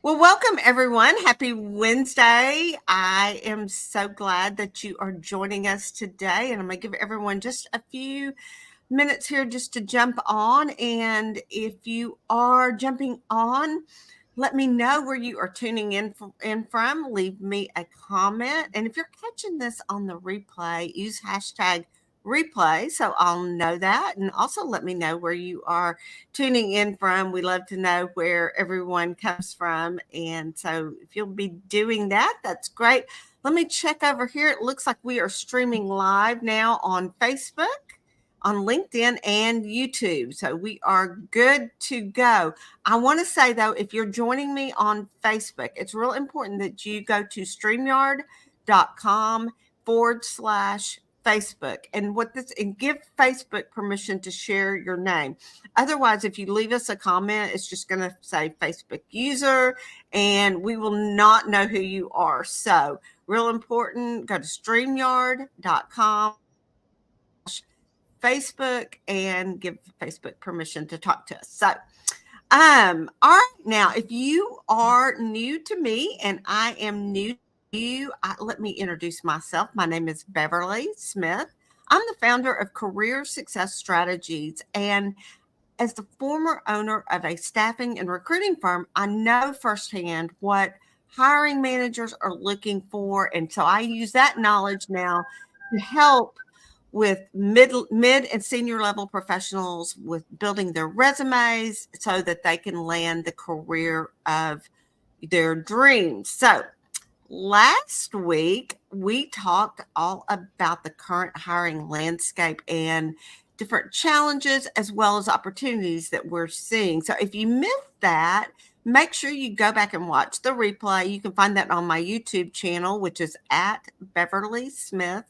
Well, welcome everyone. Happy Wednesday. I am so glad that you are joining us today. And I'm going to give everyone just a few minutes here just to jump on. And if you are jumping on, let me know where you are tuning in from. Leave me a comment. And if you're catching this on the replay, use hashtag replay so I'll know that. And also let me know where you are tuning in from. We love to know where everyone comes from. And so if you'll be doing that, that's great. Let me check over here. It looks like we are streaming live now on Facebook, on LinkedIn, and YouTube. So we are good to go. I want to say, though, if you're joining me on Facebook, it's real important that you go to StreamYard.com/Facebook and give Facebook permission to share your name. Otherwise, if you leave us a comment, it's just going to say Facebook user and we will not know who you are. So real important, go to StreamYard.com Facebook and give Facebook permission to talk to us. So, all right, now if you are new to me and I am new to you, let me introduce myself. My name is Beverly Smith. I'm the founder of Career Success Strategies, and as the former owner of a staffing and recruiting firm, I know firsthand what hiring managers are looking for, and so I use that knowledge now to help with mid and senior level professionals with building their resumes so that they can land the career of their dreams. So last week we talked all about the current hiring landscape and different challenges as well as opportunities that we're seeing. So if you missed that, make sure you go back and watch the replay. You can find that on my YouTube channel, which is at Beverly Smith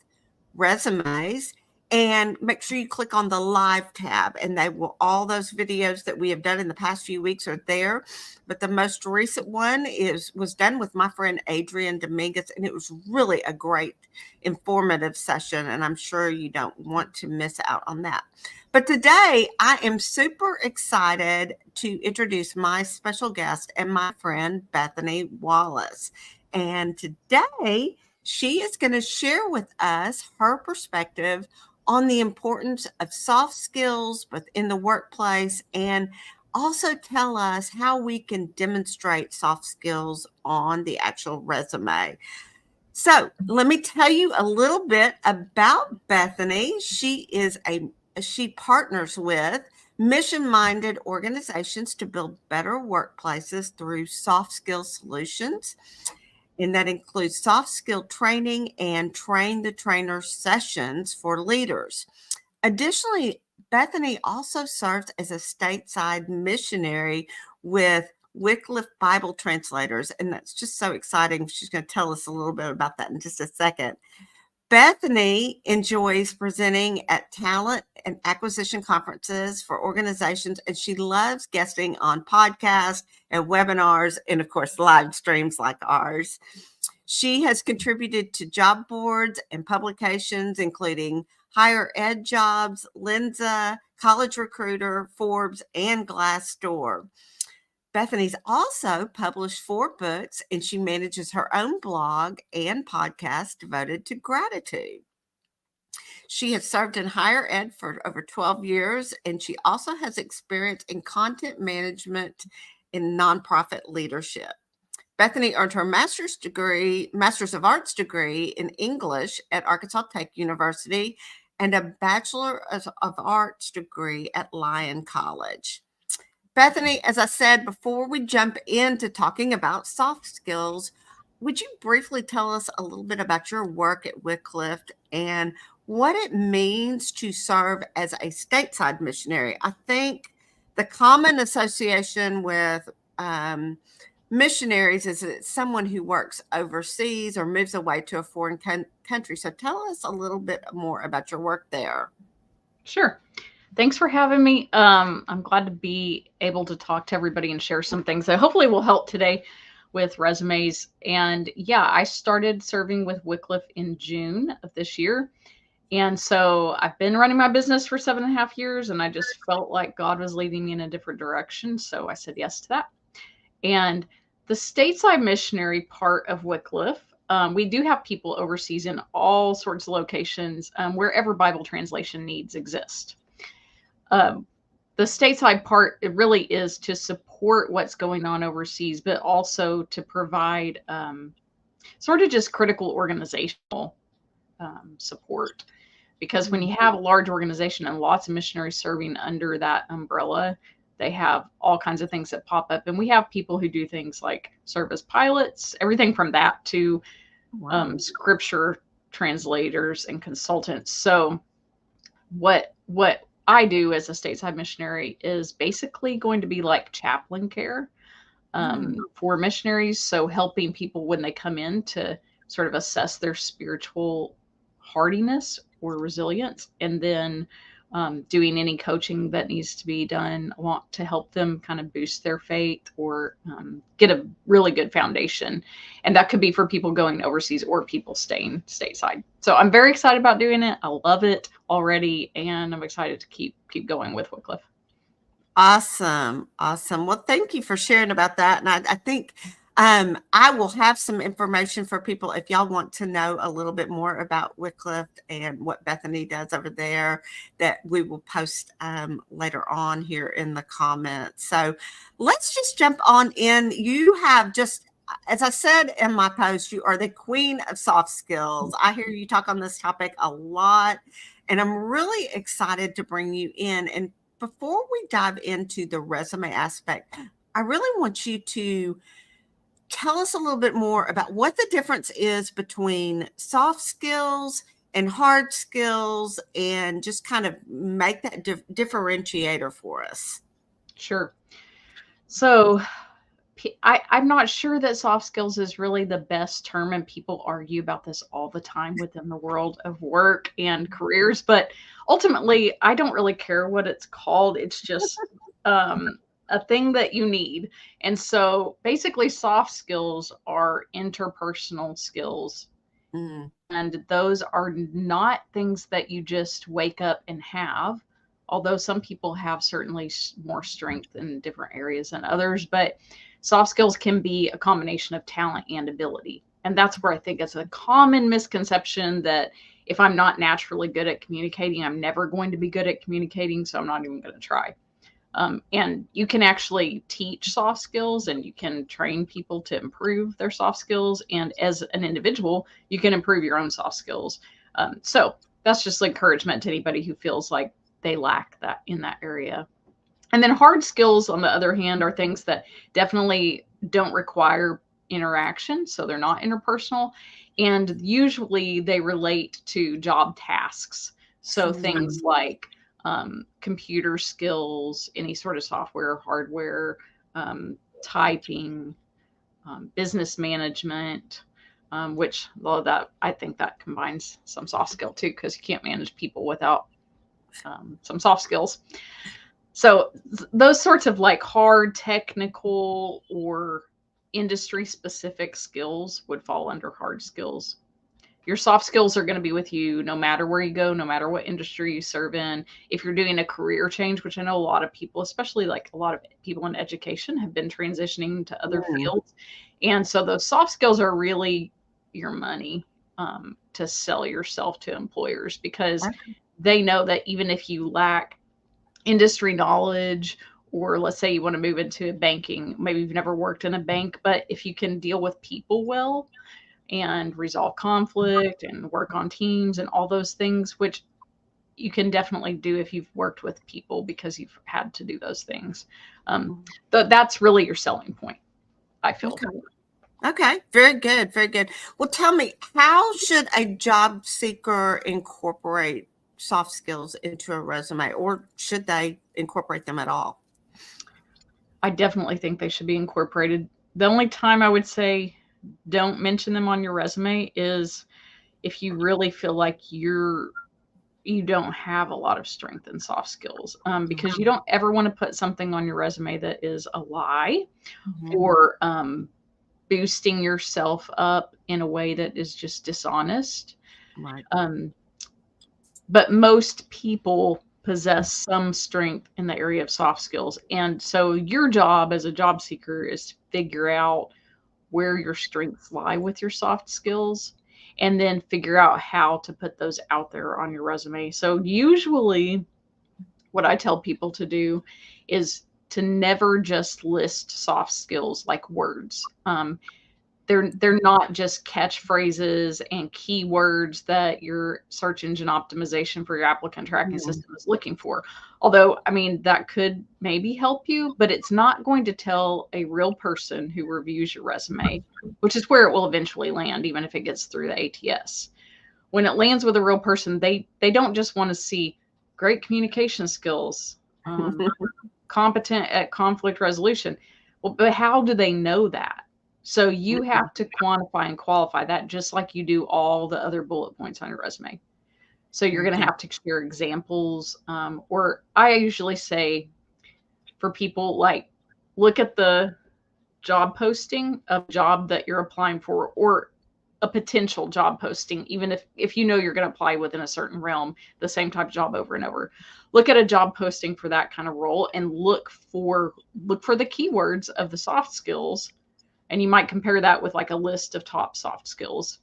Resumes, and make sure you click on the live tab, and all those videos that we have done in the past few weeks are there. But the most recent one was done with my friend Adrian Dominguez, and it was really a great informative session, and I'm sure you don't want to miss out on that. But today I am super excited to introduce my special guest and my friend Bethany Wallace. And today she is going to share with us her perspective on the importance of soft skills within the workplace and also tell us how we can demonstrate soft skills on the actual resume. So let me tell you a little bit about Bethany. She partners with mission-minded organizations to build better workplaces through soft skill solutions. And that includes soft skill training and train the trainer sessions for leaders. Additionally, Bethany also serves as a stateside missionary with Wycliffe Bible translators, and that's just so exciting. She's going to tell us a little bit about that in just a second. Bethany enjoys presenting at talent and acquisition conferences for organizations, and she loves guesting on podcasts and webinars and, of course, live streams like ours. She has contributed to job boards and publications, including Higher Ed Jobs, Lenza, College Recruiter, Forbes, and Glassdoor. Bethany's also published 4 books, and she manages her own blog and podcast devoted to gratitude. She has served in higher ed for over 12 years, and she also has experience in content management and nonprofit leadership. Bethany earned her Master's of Arts degree in English at Arkansas Tech University and a Bachelor of Arts degree at Lyon College. Bethany, as I said before we jump into talking about soft skills, would you briefly tell us a little bit about your work at Wycliffe and what it means to serve as a stateside missionary? I think the common association with missionaries is that it's someone who works overseas or moves away to a foreign country. So tell us a little bit more about your work there. Sure. Thanks for having me. I'm glad to be able to talk to everybody and share some things that hopefully will help today with resumes. And yeah, I started serving with Wycliffe in June of this year. And so I've been running my business for 7.5 years, and I just felt like God was leading me in a different direction. So I said yes to that. And The stateside missionary part of Wycliffe, we do have people overseas in all sorts of locations, wherever Bible translation needs exist. The stateside part, it really is to support what's going on overseas, but also to provide sort of just critical organizational support. Because when you have a large organization and lots of missionaries serving under that umbrella, they have all kinds of things that pop up. And we have people who do things like serve as pilots, everything from that to scripture translators and consultants. So what I do as a stateside missionary is basically going to be like chaplain care for missionaries. So helping people when they come in to sort of assess their spiritual hardiness or resilience, and then doing any coaching that needs to be done to help them kind of boost their faith or get a really good foundation. And that could be for people going overseas or people staying stateside. So I'm very excited about doing it. I love it already, and I'm excited to keep going with Wycliffe. Awesome. Well, thank you for sharing about that. And I think I will have some information for people if y'all want to know a little bit more about Wycliffe and what Bethany does over there, that we will post later on here in the comments. So let's just jump on in. You have just, as I said in my post, you are the queen of soft skills. I hear you talk on this topic a lot, and I'm really excited to bring you in. And before we dive into the resume aspect, I really want you to tell us a little bit more about what the difference is between soft skills and hard skills, and just kind of make that differentiator for us. Sure. So I'm not sure that soft skills is really the best term, and people argue about this all the time within the world of work and careers, but ultimately I don't really care what it's called. It's just a thing that you need. And so basically soft skills are interpersonal skills. And those are not things that you just wake up and have, although some people have certainly more strength in different areas than others. But soft skills can be a combination of talent and ability. And that's where I think it's a common misconception that if I'm not naturally good at communicating, I'm never going to be good at communicating, so I'm not even going to try. And you can actually teach soft skills, and you can train people to improve their soft skills. And as an individual, you can improve your own soft skills. So that's just encouragement to anybody who feels like they lack that in that area. And then hard skills, on the other hand, are things that definitely don't require interaction. So they're not interpersonal. And usually they relate to job tasks. So things like computer skills, any sort of software, hardware, typing, business management, which, although that I think that combines some soft skill too, because you can't manage people without some soft skills. So those sorts of like hard technical or industry specific skills would fall under hard skills. Your soft skills are going to be with you no matter where you go, no matter what industry you serve in. If you're doing a career change, which I know a lot of people, especially like a lot of people in education, have been transitioning to other fields. And so those soft skills are really your money to sell yourself to employers, because they know that even if you lack industry knowledge, or let's say you want to move into banking, maybe you've never worked in a bank, but if you can deal with people well and resolve conflict and work on teams and all those things, which you can definitely do if you've worked with people because you've had to do those things. That's really your selling point, I feel. Okay. Very good. Very good. Well, tell me, how should a job seeker incorporate soft skills into a resume, or should they incorporate them at all? I definitely think they should be incorporated. The only time I would say don't mention them on your resume is if you really feel like you don't have a lot of strength in soft skills, because you don't ever want to put something on your resume that is a lie or boosting yourself up in a way that is just dishonest. Right. But most people possess some strength in the area of soft skills. And so your job as a job seeker is to figure out where your strengths lie with your soft skills, and then figure out how to put those out there on your resume. So usually what I tell people to do is to never just list soft skills like words. They're not just catchphrases and keywords that your search engine optimization for your applicant tracking Mhm. system is looking for. Although, I mean, that could maybe help you, but it's not going to tell a real person who reviews your resume, which is where it will eventually land, even if it gets through the ATS. When it lands with a real person, they don't just want to see great communication skills, competent at conflict resolution. Well, but how do they know that? So you have to quantify and qualify that just like you do all the other bullet points on your resume. So you're Very going to good. have to share examples, or I usually say for people, like, look at the job posting of job that you're applying for, or a potential job posting, even if you know you're going to apply within a certain realm, the same type of job over and over. Look at a job posting for that kind of role and look for the keywords of the soft skills, and you might compare that with like a list of top soft skills.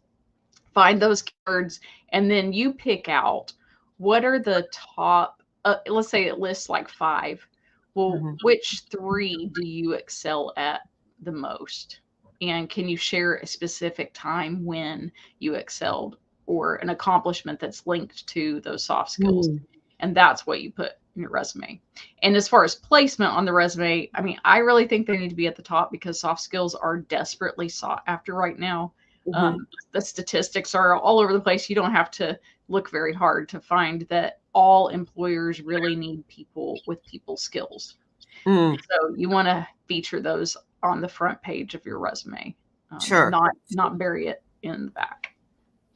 Find those keywords, and then you pick out what are the top, let's say it lists like 5. Well, Mhm. which 3 do you excel at the most? And can you share a specific time when you excelled, or an accomplishment that's linked to those soft skills? Mm. And that's what you put in your resume. And as far as placement on the resume, I mean, I really think they need to be at the top because soft skills are desperately sought after right now. Mhm. The statistics are all over the place. You don't have to look very hard to find that all employers really need people with people skills. Mm. So you want to feature those on the front page of your resume, Sure. not bury it in the back.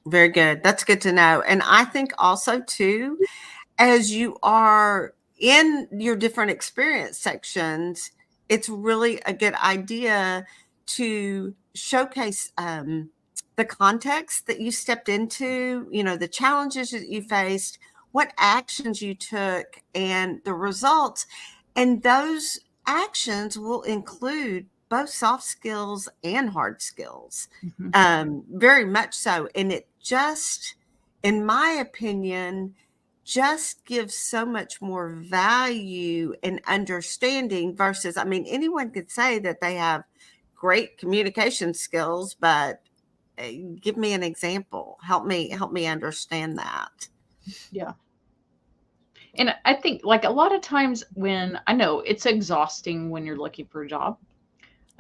Very good. That's good to know. And I think also too, as you are in your different experience sections, it's really a good idea to showcase the context that you stepped into, the challenges that you faced, what actions you took, and the results. And those actions will include both soft skills and hard skills, Mhm. very much so. And it just, in my opinion, just gives so much more value and understanding versus, I mean, anyone could say that they have great communication skills, but give me an example. Help me understand that. Yeah. And I think, like, a lot of times when I know it's exhausting when you're looking for a job.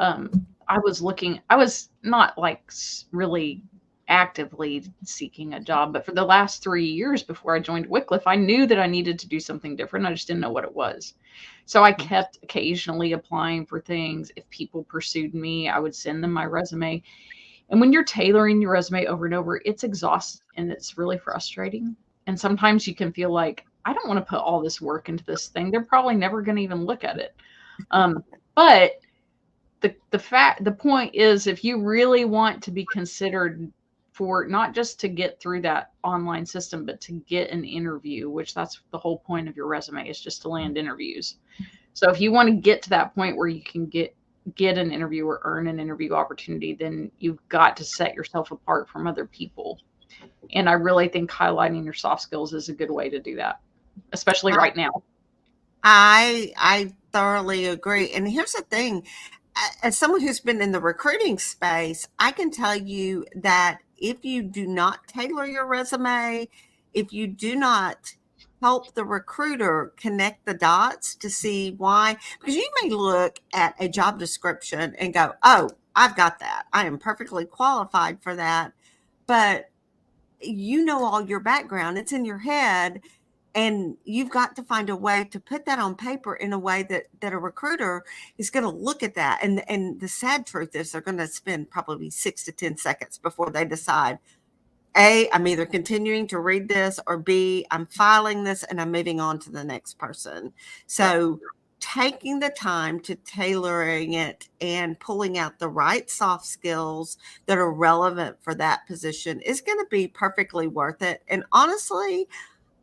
I was not like really actively seeking a job, but for the last 3 years before I joined Wycliffe, I knew that I needed to do something different. I just didn't know what it was. So I kept occasionally applying for things. If people pursued me, I would send them my resume. And when you're tailoring your resume over and over, it's exhausting and it's really frustrating. And sometimes you can feel like, I don't want to put all this work into this thing. They're probably never going to even look at it. But the point is, if you really want to be considered for not just to get through that online system, but to get an interview, which that's the whole point of your resume, is just to land interviews. So if you want to get to that point where you can get an interview or earn an interview opportunity, then you've got to set yourself apart from other people. And I really think highlighting your soft skills is a good way to do that, especially I right now. I thoroughly agree. And here's the thing, as someone who's been in the recruiting space, I can tell you that if you do not tailor your resume, if you do not help the recruiter connect the dots to see why, because you may look at a job description and go, oh, I've got that. I am perfectly qualified for that. But you know all your background, it's in your head, and you've got to find a way to put that on paper in a way that a recruiter is going to look at that. And the sad truth is they're going to spend probably 6 to 10 seconds before they decide, A, I'm either continuing to read this, or B, I'm filing this and I'm moving on to the next person. Yep. So taking the time to tailoring it and pulling out the right soft skills that are relevant for that position is going to be perfectly worth it. And honestly,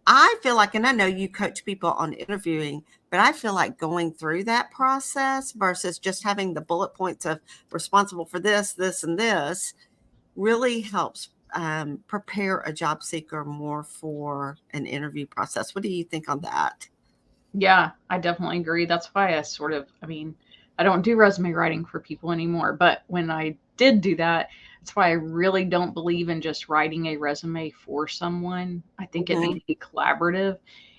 I feel like, and I know you coach people on interviewing, but I feel like going through that process versus just having the bullet points of responsible for this, this, and this really helps prepare a job seeker more for an interview process. What do you think on that? Yeah, I definitely agree. That's why I mean, I don't do resume writing for people anymore, but when I did do that, that's why I really don't believe in just writing a resume for someone. I think it Mm-hmm. needs to be collaborative.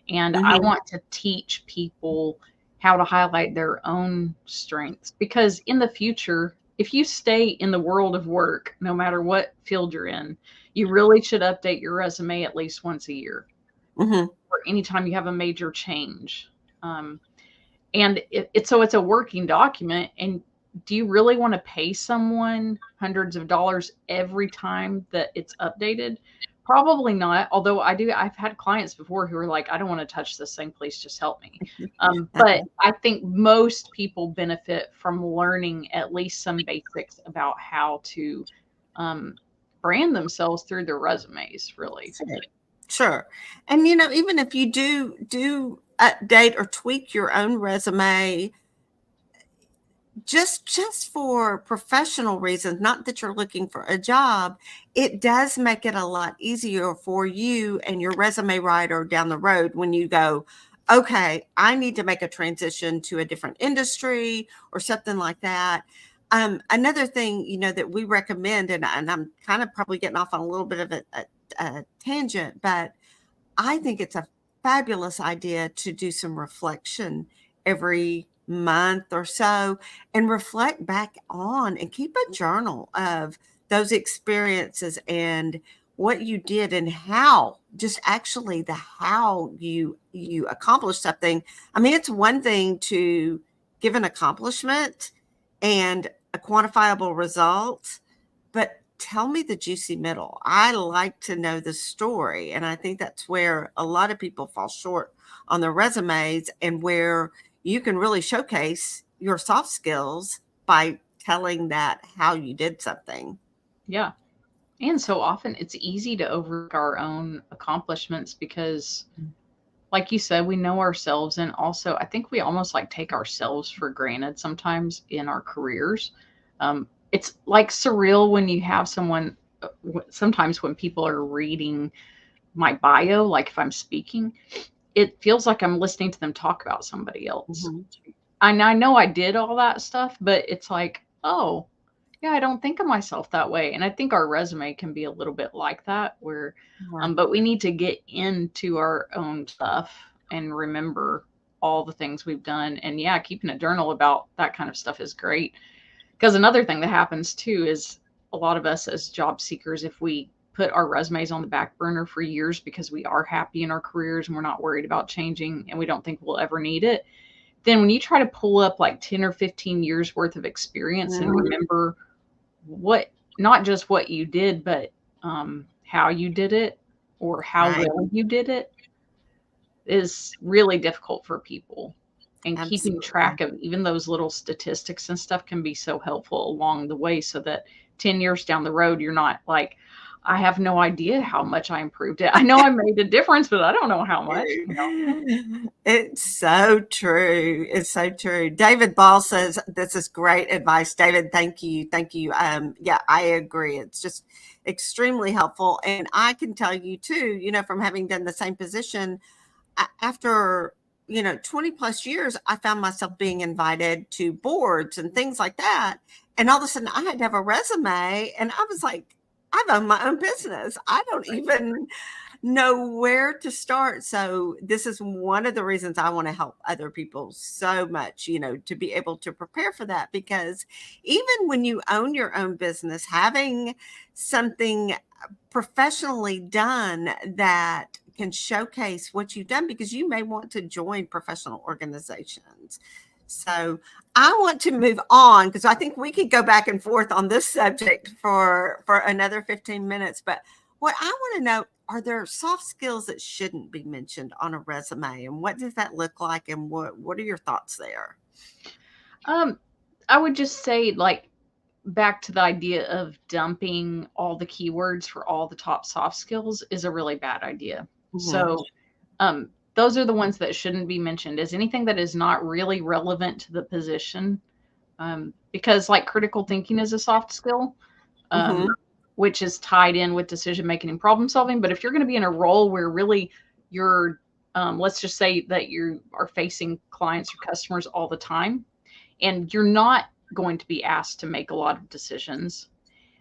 And I Mm-hmm. want to teach people how to highlight their own strengths because in the future, if you stay in the world of work, no matter what field you're in, you really should update your resume at least once a year Mm-hmm. or anytime you have a major change. Um, and it's a working document. And do you really want to pay someone hundreds of dollars every time that it's updated? Probably not. Although I've had clients before who are like, I don't want to touch this thing. Please just help me. But I think most people benefit from learning at least some basics about how to um, brand themselves through their resumes, really. Sure. Sure. And even if you do update or tweak your own resume, just for professional reasons, not that you're looking for a job, it does make it a lot easier for you and your resume writer down the road when you go, okay, I need to make a transition to a different industry or something like that. Another thing, that we recommend, and I'm kind of probably getting off on a little bit of a tangent, but I think it's a fabulous idea to do some reflection every month or so and reflect back on and keep a journal of those experiences and what you did and how, just actually the how you accomplished something. I mean, it's one thing to give an accomplishment and a quantifiable result, but tell me the juicy middle. I like to know the story. And I think that's where a lot of people fall short on their resumes and where you can really showcase your soft skills by telling that how you did something. Yeah. And so often it's easy to overlook our own accomplishments because, like you said, we know ourselves. And also, I think we almost like take ourselves for granted sometimes in our careers. It's like surreal when you have someone, sometimes when people are reading my bio, like if I'm speaking, it feels like I'm listening to them talk about somebody else. Mhm. And I know I did all that stuff, but it's like, oh, yeah, I don't think of myself that way. And I think our resume can be a little bit like that, where, Yeah. but we need to get into our own stuff and remember all the things we've done. And yeah, keeping a journal about that kind of stuff is great. Because another thing that happens too is a lot of us as job seekers, if we put our resumes on the back burner for years because we are happy in our careers and we're not worried about changing and we don't think we'll ever need it, then when you try to pull up like 10 or 15 years worth of experience and Mhm. remember what, not just what you did, but how you did it or how Right. well you did it is really difficult for people. And keeping Absolutely. track of even those little statistics and stuff can be so helpful along the way so that 10 years down the road, you're not like, I have no idea how much I improved it. I know I made a difference, but I don't know how much, you know? It's so true. It's so true. David Ball says this is great advice. David, thank you. Thank you. Yeah, I agree. It's just extremely helpful. And I can tell you too, from having done the same position after 20 plus years, I found myself being invited to boards and things like that. And all of a sudden I had to have a resume and I was like, I've owned my own business. I don't even know where to start. So this is one of the reasons I want to help other people so much, to be able to prepare for that. Because even when you own your own business, having something professionally done that can showcase what you've done, because you may want to join professional organizations. So I want to move on because I think we could go back and forth on this subject for another 15 minutes. But what I want to know, are there soft skills that shouldn't be mentioned on a resume? And what does that look like? And what are your thoughts there? Um, I would just say, like, back to the idea of dumping all the keywords for all the top soft skills is a really bad idea. Mhm. So Those are the ones that shouldn't be mentioned, is anything that is not really relevant to the position. Because like critical thinking is a soft skill, Mm-hmm. which is tied in with decision making and problem solving. But if you're going to be in a role where really you're, let's just say that you are facing clients or customers all the time, and you're not going to be asked to make a lot of decisions,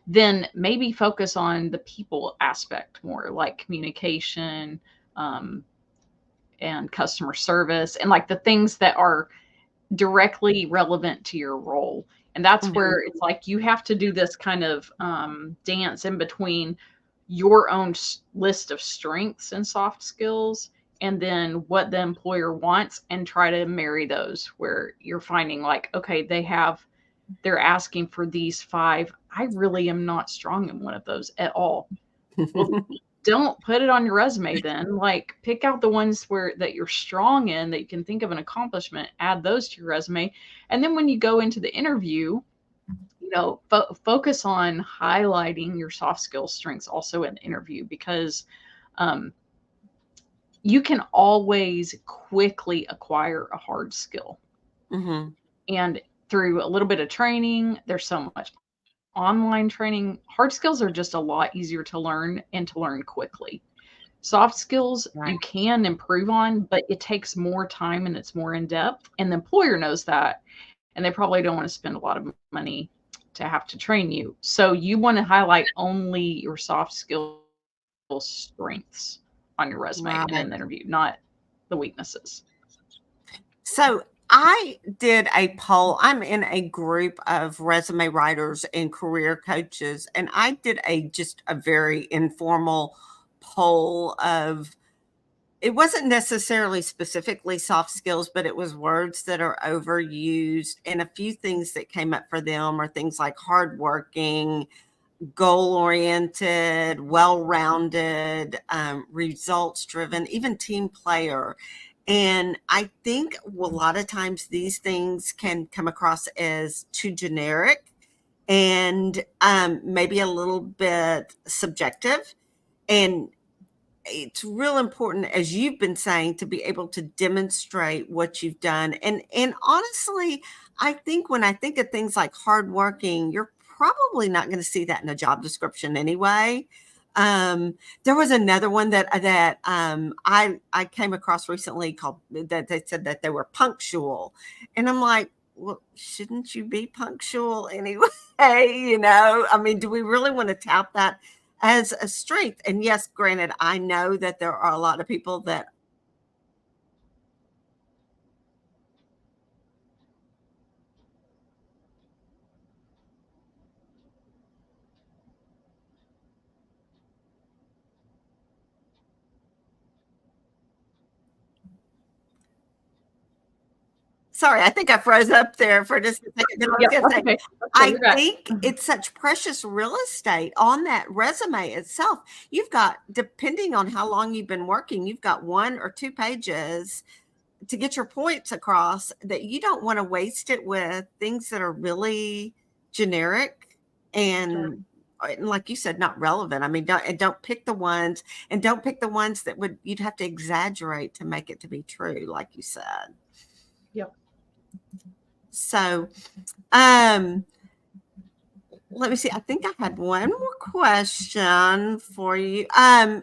then maybe focus on the people aspect more, like communication, um, and customer service, and like the things that are directly relevant to your role. And that's Mm-hmm. where it's like you have to do this kind of dance in between your own list of strengths and soft skills and then what the employer wants, and try to marry those where you're finding like, okay, they're asking for these 5. I really am not strong in one of those at all. Well, don't put it on your resume then. Like pick out the ones where that you're strong in, that you can think of an accomplishment, add those to your resume. And then when you go into the interview, focus on highlighting your soft skill strengths also in the interview, because um, you can always quickly acquire a hard skill. Mm-hmm. And through a little bit of training, there's so much online training. Hard skills are just a lot easier to learn and to learn quickly. Soft skills Right. you can improve on, but it takes more time and it's more in depth. And the employer knows that. And they probably don't want to spend a lot of money to have to train you. So you want to highlight only your soft skill strengths on your resume and in Right. the interview, not the weaknesses. So I did a poll. I'm in a group of resume writers and career coaches, and I did just a very informal poll of, it wasn't necessarily specifically soft skills, but it was words that are overused. And a few things that came up for them are things like hardworking, goal oriented, well rounded, results driven, even team player. And I think a lot of times these things can come across as too generic and maybe a little bit subjective. And it's real important, as you've been saying, to be able to demonstrate what you've done. And honestly, I think when I think of things like hardworking, you're probably not going to see that in a job description anyway. Um, there was another one that I came across recently called, that they said that they were punctual, and I'm like, well, shouldn't you be punctual anyway? I mean, do we really want to tout that as a strength? And yes, granted, I know that there are a lot of people that sorry, I think I froze up there for just a second. But I was Yep, going to that's say, okay. That's okay. I You're back. think it's such precious real estate on that resume itself. You've got, depending on how long you've been working, you've got 1 or 2 pages to get your points across, that you don't want to waste it with things that are really generic Sure. and like you said, not relevant. I mean, don't pick the ones, and don't pick the ones that you'd have to exaggerate to make it to be true, like you said. Yep. So, let me see. I think I had one more question for you. I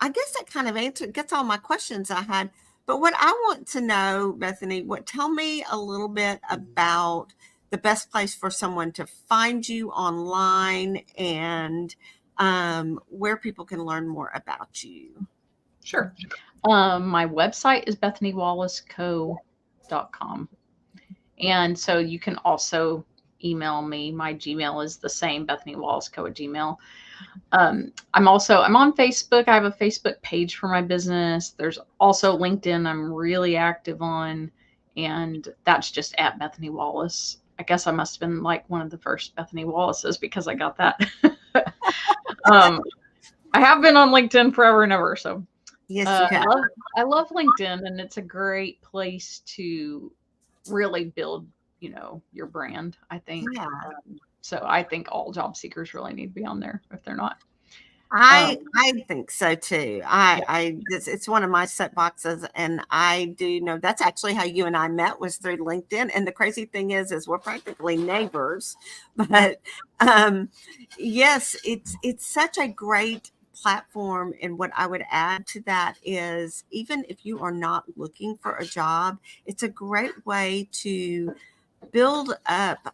guess that kind of gets all my questions I had. But what I want to know, Bethany, tell me a little bit about the best place for someone to find you online, and where people can learn more about you. Sure. My website is BethanyWallaceCo.com. And so you can also email me. My Gmail is the same, BethanyWallaceCo@gmail. I'm on Facebook. I have a Facebook page for my business. There's also LinkedIn I'm really active on, and that's just at Bethany Wallace. I guess I must have been like one of the first Bethany Wallaces because I got that. I have been on LinkedIn forever and ever. So Yes, you have. I love LinkedIn, and it's a great place to really build, your brand, I think. Yeah. So I think all job seekers really need to be on there if they're not. I think so too. Yeah. It's one of my set boxes, and I do know that's actually how you and I met, was through LinkedIn. And the crazy thing is we're practically neighbors. But um, yes, it's such a great platform. And what I would add to that is, even if you are not looking for a job, it's a great way to build up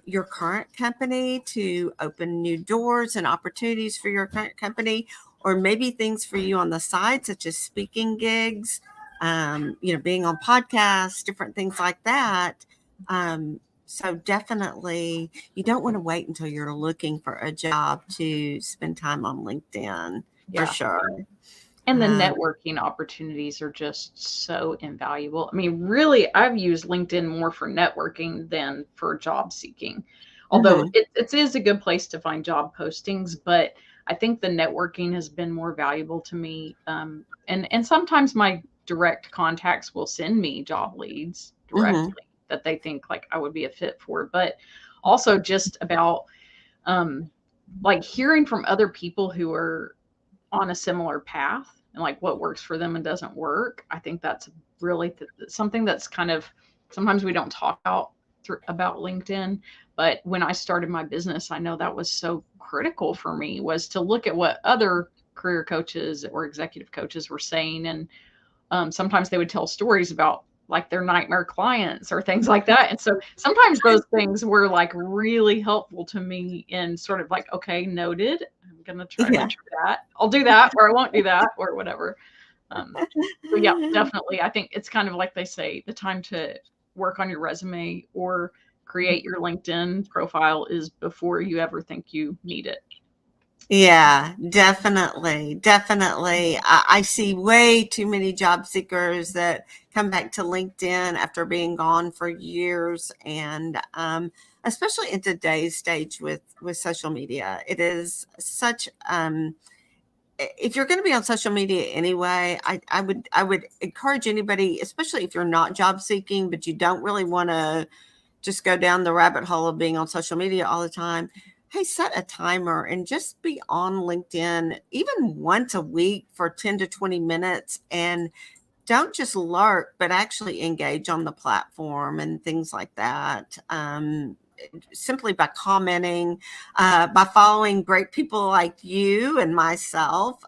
your current company, to open new doors and opportunities for your current company, or maybe things for you on the side, such as speaking gigs, being on podcasts, different things like that. So definitely, you don't want to wait until you're looking for a job to spend time on LinkedIn, for Yeah. sure. And the Um, networking opportunities are just so invaluable. I mean, really, I've used LinkedIn more for networking than for job seeking. Although mhm, it is a good place to find job postings, but I think the networking has been more valuable to me. And sometimes my direct contacts will send me job leads mhm, directly that they think like I would be a fit for. But also just about um, like hearing from other people who are on a similar path and like what works for them and doesn't work. I think that's really something that's kind of sometimes we don't talk about LinkedIn, but when I started my business, I know that was so critical for me, was to look at what other career coaches or executive coaches were saying. And sometimes they would tell stories about like their nightmare clients or things like that. And so sometimes those things were like really helpful to me in sort of like, okay, noted. I'm going to try to yeah. do that. I'll do that, or I won't do that, or whatever. So yeah, definitely. I think it's kind of like they say, the time to work on your resume or create your LinkedIn profile is before you ever think you need it. Yeah, definitely. Definitely. I see way too many job seekers that come back to LinkedIn after being gone for years. And especially in today's stage with social media, it is such, if you're going to be on social media anyway, I would encourage anybody, especially if you're not job seeking, but you don't really want to just go down the rabbit hole of being on social media all the time. Hey, set a timer and just be on LinkedIn even once a week for 10 to 20 minutes, and don't just lurk, but actually engage on the platform and things like that. Simply by commenting, by following great people like you and myself.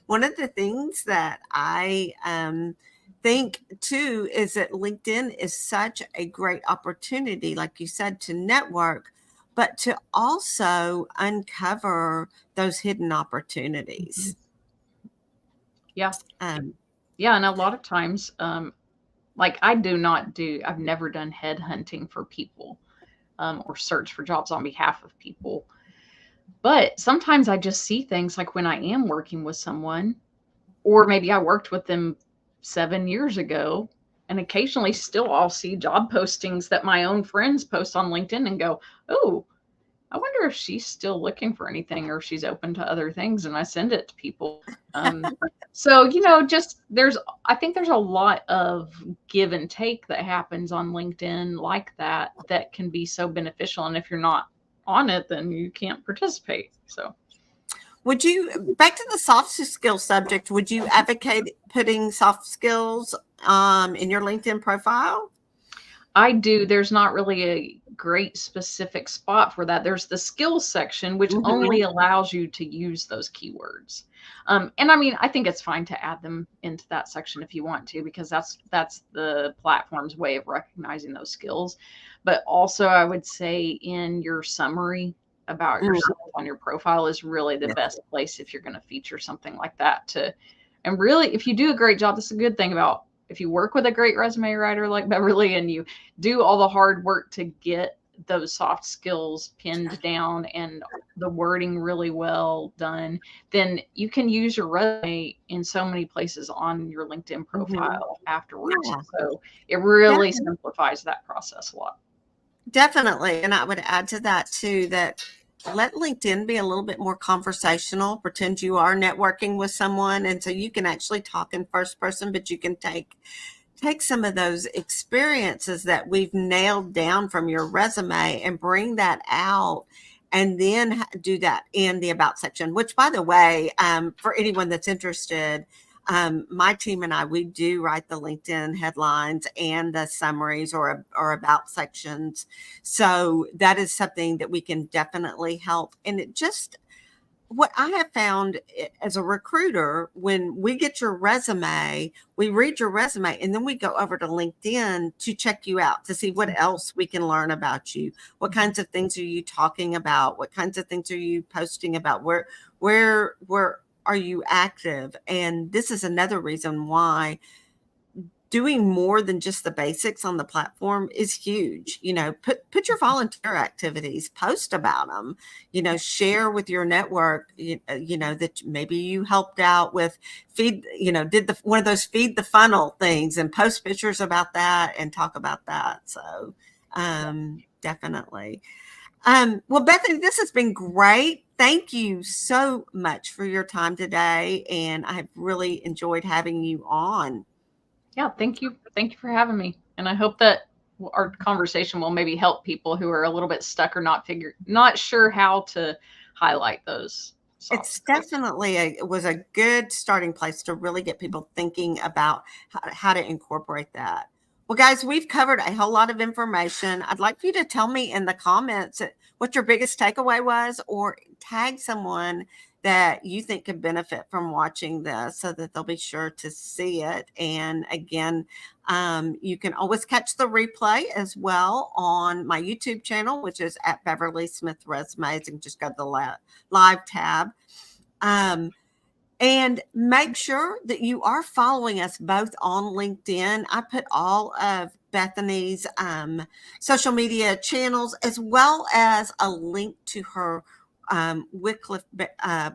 One of the things that I think too is that LinkedIn is such a great opportunity, like you said, to network, but to also uncover those hidden Mhm. opportunities. Yeah. Um, Yeah. And a lot of times, like I've never done headhunting for people or search for jobs on behalf of people. But sometimes I just see things like when I am working with someone, or maybe I worked with them 7 years ago, and occasionally still I'll see job postings that my own friends post on LinkedIn and go, oh, I wonder if she's still looking for anything or if she's open to other things. And I send it to people. So, just I think there's a lot of give and take that happens on LinkedIn like that, that can be so beneficial. And if you're not on it, then you can't participate. So, Would you, back to the soft skill subject, would you advocate putting soft skills in your LinkedIn profile? I do. There's not really a great specific spot for that. There's the skills section, which Mhm. only allows you to use those keywords. And I mean, I think it's fine to add them into that section if you want to, because that's the platform's way of recognizing those skills. But also, I would say in your summary about Mm, yourself on your profile is really the yeah. best place if you're going to feature something like that to. And really, if you do a great job, that's a good thing about if you work with a great resume writer like Beverly and you do all the hard work to get those soft skills pinned down and the wording really well done, then you can use your resume in so many places on your LinkedIn Mhm. profile afterwards. Yeah, So it really def- simplifies that process a lot. definitely. And I would add to that too, that let LinkedIn be a little bit more conversational. Pretend you are networking with someone. And so you can actually talk in first person, but you can take some of those experiences that we've nailed down from your resume and bring that out and then do that in the about section, which, by the way, for anyone that's interested, my team and I, we do write the LinkedIn headlines and the summaries or about sections. So that is something that we can definitely help. And it just, what I have found as a recruiter, when we get your resume, we read your resume, and then we go over to LinkedIn to check you out to see what else we can learn about you. What kinds of things are you talking about? What kinds of things are you posting about? Where are you active? And this is another reason why doing more than just the basics on the platform is huge. Put your volunteer activities, post about them, share with your network, that maybe you helped out with feed, did one of those feed the funnel things, and post pictures about that and talk about that. So definitely. Well, Bethany, this has been great. Thank you so much for your time today. And I've really enjoyed having you on. Yeah, thank you. Thank you for having me. And I hope that our conversation will maybe help people who are a little bit stuck or not sure how to highlight those soft It's skills. definitely it was a good starting place to really get people thinking about how to incorporate that. Well, guys, we've covered a whole lot of information. I'd like for you to tell me in the comments what your biggest takeaway was, or tag someone that you think could benefit from watching this so that they'll be sure to see it. And again, you can always catch the replay as well on my YouTube channel, which is at Beverly Smith Resumes, and just go to the live tab. And make sure that you are following us both on LinkedIn. I put all of Bethany's social media channels, as well as a link to her Wycliffe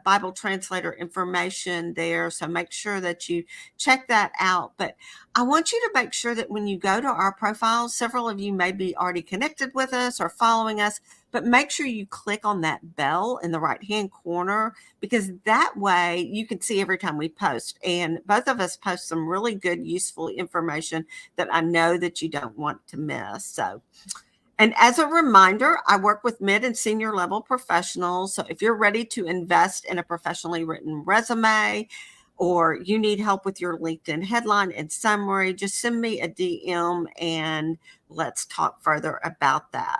Bible translator information there. So make sure that you check that out. But I want you to make sure that when you go to our profiles, several of you may be already connected with us or following us, but make sure you click on that bell in the right-hand corner, because that way you can see every time we post. And both of us post some really good, useful information that I know that you don't want to miss. So, and as a reminder, I work with mid and senior level professionals. So if you're ready to invest in a professionally written resume, or you need help with your LinkedIn headline and summary, just send me a DM and let's talk further about that.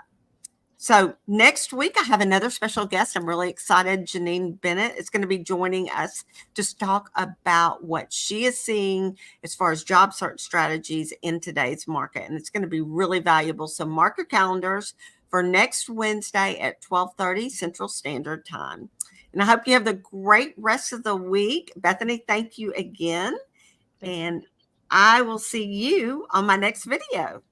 So next week, I have another special guest. I'm really excited. Janine Bennett is going to be joining us to talk about what she is seeing as far as job search strategies in today's market. And it's going to be really valuable. So mark your calendars for next Wednesday at 12:30 Central Standard Time. And I hope you have the great rest of the week. Bethany, thank you again. And I will see you on my next video.